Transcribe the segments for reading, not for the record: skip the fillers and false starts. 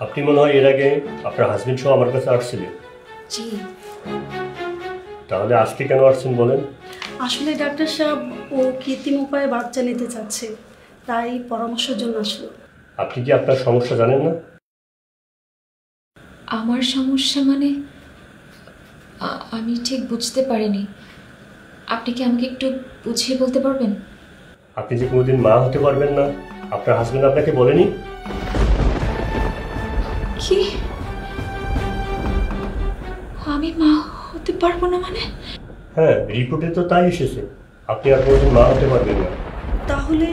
আপনি মনে হয় এর আগে আপনার হাজবেন্ড সহ আমার কাছে আসছিলেন? জি। তাহলে আজকে কেন আসছেন বলেন? আসলে ডাক্তার সাহেব ও কৃত্রিম উপায়ে বাচ্চা নিতে চাচ্ছে, তাই পরামর্শের জন্য আসলো। আপনি কি আপনার সমস্যা জানেন না? আমার সমস্যা মানে আমি ঠিক বুঝতে পারিনি। আপনি কি আমাকে একটু বুঝিয়ে বলতে পারবেন? আপনি যে কোনোদিন মা হতে পারবেন না, আপনার হাজবেন্ড আপনাকে বলেনি? কি? আমি মা হতে পারবো না মানে? হ্যাঁ, রিপোর্টে তো তাই এসেছে। আপনি আর কোনোদিন মা হতে পারবেন না। তাহলে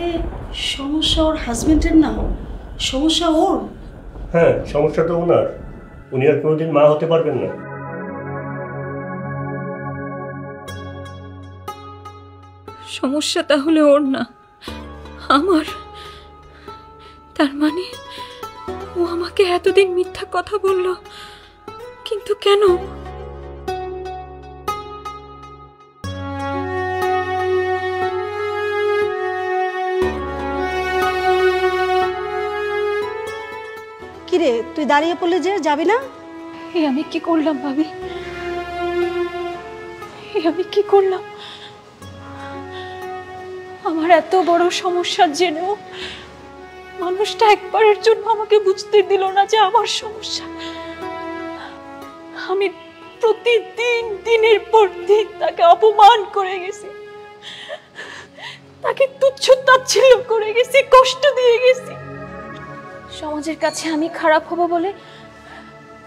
সমস্যা ওর হাজবেন্ডের না, সমস্যা ওর? হ্যাঁ, সমস্যা তো ওনার। উনি আর কোনোদিন মা হতে পারবেন না। সমস্যা তাহলে ওর না, আমার। তার মানে ও আমাকে এতদিন মিথ্যা কথা বলল, কিন্তু কেন? কিরে, তুই দাঁড়িয়ে পড়লে যে যাবি না? আমি কি করলাম ভাবি? আমি কি করলাম? আমার এত বড় সমস্যা জেনেও মানুষটা একবারের জন্য আমাকে বুঝতে দিল না যে আমার সমস্যা। আমি প্রতিদিন দিনের পর দিন তাকে অপমান করে গেছি, তাকে তুচ্ছ তাচ্ছিল্য করে গেছি, কষ্ট দিয়ে গেছি। সমাজের কাছে আমি খারাপ হব বলে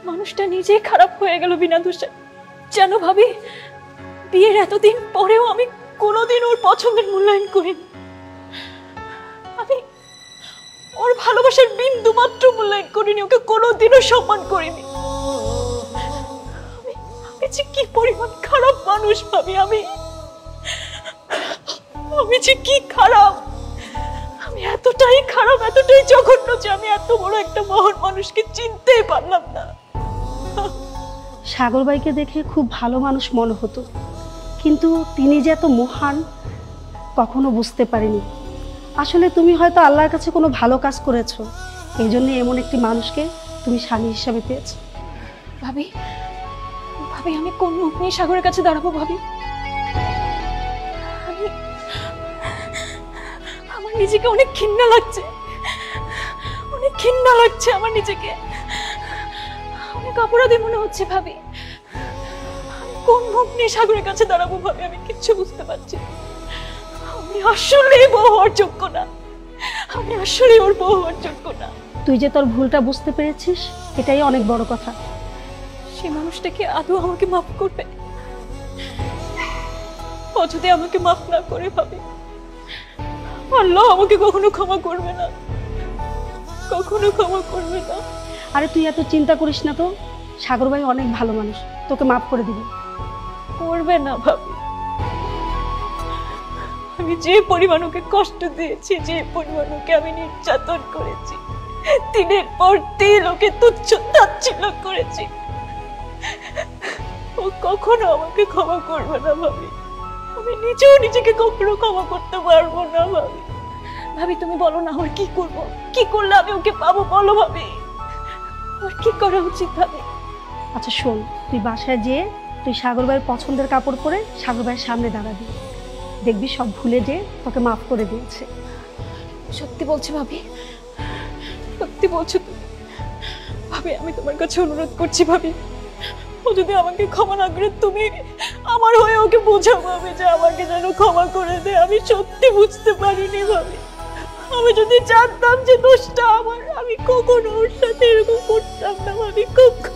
মানুষটা নিজেই খারাপ হয়ে গেল বিনা দোষে। যেন ভাবি বিয়ের এতদিন পরেও আমি কোনোদিন ওর পছন্দের মূল্যায়ন করিনি। আমি ওর ভালোবাসার বিন্দু মাত্র মূল্যায়ন করিনি, ওকে কোনোদিনও সম্মান করিনি। আমি যে কি পরিমাণ খারাপ মানুষ ভাবি, আমি যে কি খারাপ। আমি এতটাই খারাপ, এতটাই জঘন্য যে আমি এত বড় একটা মহান মানুষকে চিনতেই পারলাম না। সাগর ভাইকে দেখে খুব ভালো মানুষ মনে হতো, কিন্তু তিনি যে এত মহান কখনো বুঝতে পারিনি। আসলে তুমি হয়তো আল্লাহর কাছে কোনো ভালো কাজ করেছো, এই জন্য এমন একটি মানুষকে তুমি স্বামী হিসাবে পেয়েছো। ভাবি ভাবি আমি কোন মুখ নিয়ে সাগরের কাছে দাঁড়াবো ভাবি? আমার নিজেকে অনেক ঘৃণা লাগছে, অনেক ঘৃণা লাগছে আমার নিজেকে। অনেক অপরাধী মনে হচ্ছে ভাবি। আমি কোন মুখ নিয়ে সাগরের কাছে দাঁড়াবো ভাবি? আমি কিচ্ছু বুঝতে পারছি না। আমি আসলেই বউ হওয়ার যোগ্য না, আমি আসলে ওর বউ হওয়ার যোগ্য না। তুই যে তোর ভুলটা বুঝতে পেরেছিস, এটাই অনেক বড় কথা। সে মানুষটা কি আদৌ আমাকে মাফ করবে? ও যদি আমাকে মাফ না করে ভাবি, আল্লাহ আমাকে কখনো ক্ষমা করবে না, কখনো ক্ষমা করবে না। আরে তুই এত চিন্তা করিস না তো, সাগর ভাই অনেক ভালো মানুষ, তোকে মাফ করে দিবে। করবে না ভাবি। আমি যে পরিমাণ ওকে কষ্ট দিয়েছি, যে পরিমাণ ওকে আমি নির্যাতন করেছি, দিনের পর দিন ওকে তুচ্ছ তাচ্ছিল্য করেছি, ও কখনো আমাকে ক্ষমা করবে না ভাবি। আমি নিজেও নিজেকে কখনো ক্ষমা করতে পারবো না ভাবি। ভাবি তুমি বলো না, আমার কি করবো? কি করলে আমি ওকে পাবো বলো ভাবি? আমার কি করা উচিত ভাবি? আচ্ছা শোন, তুই বাসায় যেয়ে তুই সাগর ভাইয়ের পছন্দের কাপড় পরে সাগর ভাইয়ের সামনে দাঁড়াবি, দেখবি সব ভুলে যে তোকে মাফ করে দিয়েছে। সত্যি বলছো ভাবি? সত্যি বলছো তুমি? ভাবি আমি তোমার কাছে অনুরোধ করছি ভাবি, ও যদি আমাকে ক্ষমা না করে তুমি আমার হয়ে ওকে বোঝাও ভাবি যে আমাকে যেন ক্ষমা করে দে। আমি সত্যি বুঝতে পারিনি ভাবি। আমি যদি জানতাম যে দোষটা আমার, আমি কখনো ওর সাথে এরকম করতাম না ভাবি, কখনো।